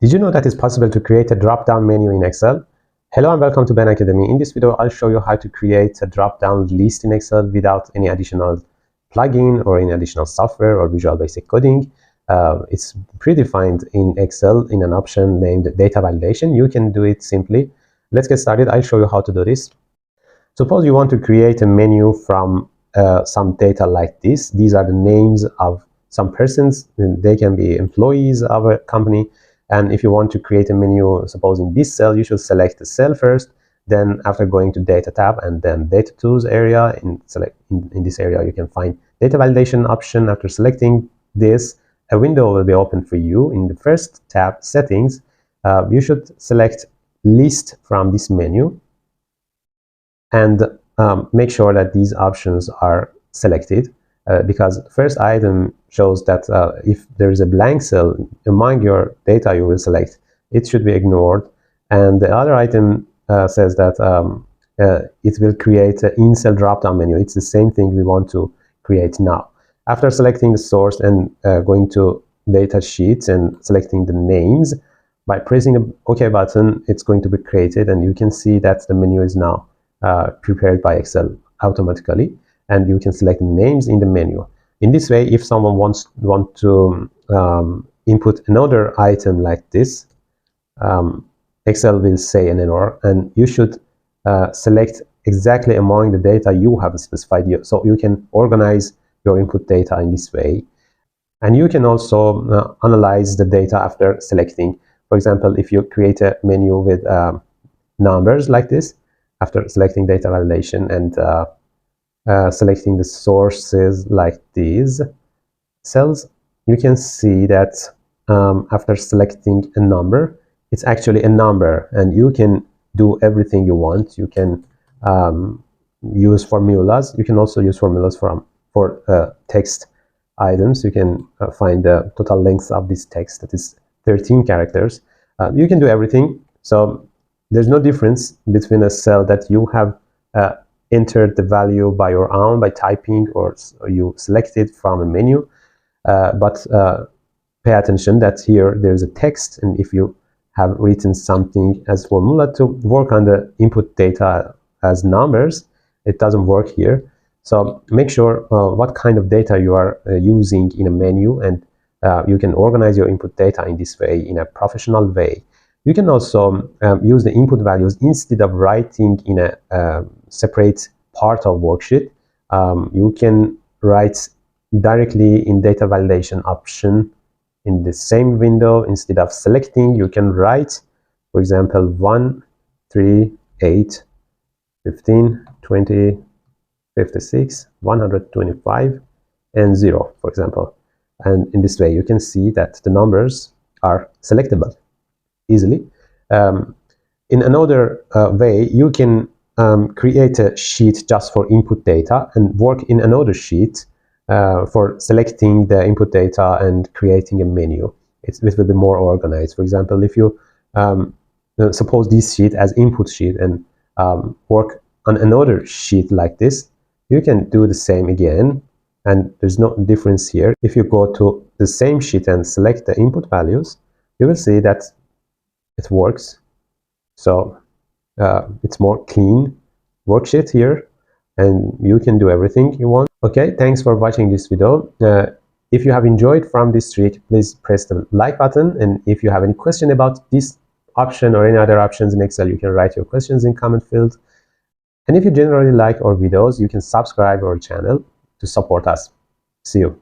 Did you know that it's possible to create a drop-down menu in Excel? Hello and welcome to Ben Academy. In this video, I'll show you how to create a drop-down list in Excel without any additional plugin or any additional software or Visual Basic coding. It's predefined in Excel in an option named data validation. You can do it simply. Let's get started. I'll show you how to do this. Suppose you want to create a menu from some data like this. These are the names of some persons. They can be employees of a company. And if you want to create a menu, suppose in this cell, you should select the cell first. Then after going to Data tab and then Data Tools area, in this area you can find Data Validation option. After selecting this, a window will be open for you. In the first tab, Settings, you should select List from this menu and make sure that these options are selected. Because the first item shows that if there is a blank cell among your data you will select, it should be ignored. And the other item says that it will create an in-cell drop-down menu. It's the same thing we want to create now. After selecting the source and going to data sheets and selecting the names, by pressing the OK button, it's going to be created, and you can see that the menu is now prepared by Excel automatically. And you can select names in the menu. In this way, if someone wants to input another item like this, Excel will say an error, and you should select exactly among the data you have specified here. So you can organize your input data in this way. And you can also analyze the data after selecting. For example, if you create a menu with numbers like this, after selecting data validation and selecting the sources like these cells, you can see that after selecting a number, it's actually a number, and you can do everything you want. You can use formulas. You can also use formulas for text items. You can find the total length of this text, that is 13 characters. You can do everything. So there's no difference between a cell that you have entered the value by your own, by typing, or you select it from a menu. But pay attention that here there's a text, and if you have written something as formula to work on the input data as numbers, it doesn't work here. So make sure what kind of data you are using in a menu, and you can organize your input data in this way, in a professional way. You can also use the input values instead of writing in a separate part of worksheet. You can write directly in data validation option in the same window. Instead of selecting, you can write, for example, 1, 3, 8, 15, 20, 56, 125, and 0, for example. And in this way, you can see that the numbers are selectable easily. In another way, you can create a sheet just for input data and work in another sheet for selecting the input data and creating a menu. It will be more organized. For example, if you suppose this sheet as input sheet and work on another sheet like this, you can do the same again, and there's no difference here. If you go to the same sheet and select the input values, you will see that it works. So it's more clean worksheet here, and you can do everything you want. Okay, thanks for watching this video. If you have enjoyed from this trick, please press the like button, and if you have any question about this option or any other options in Excel, you can write your questions in comment field. And if you generally like our videos, you can subscribe our channel to support us. See you.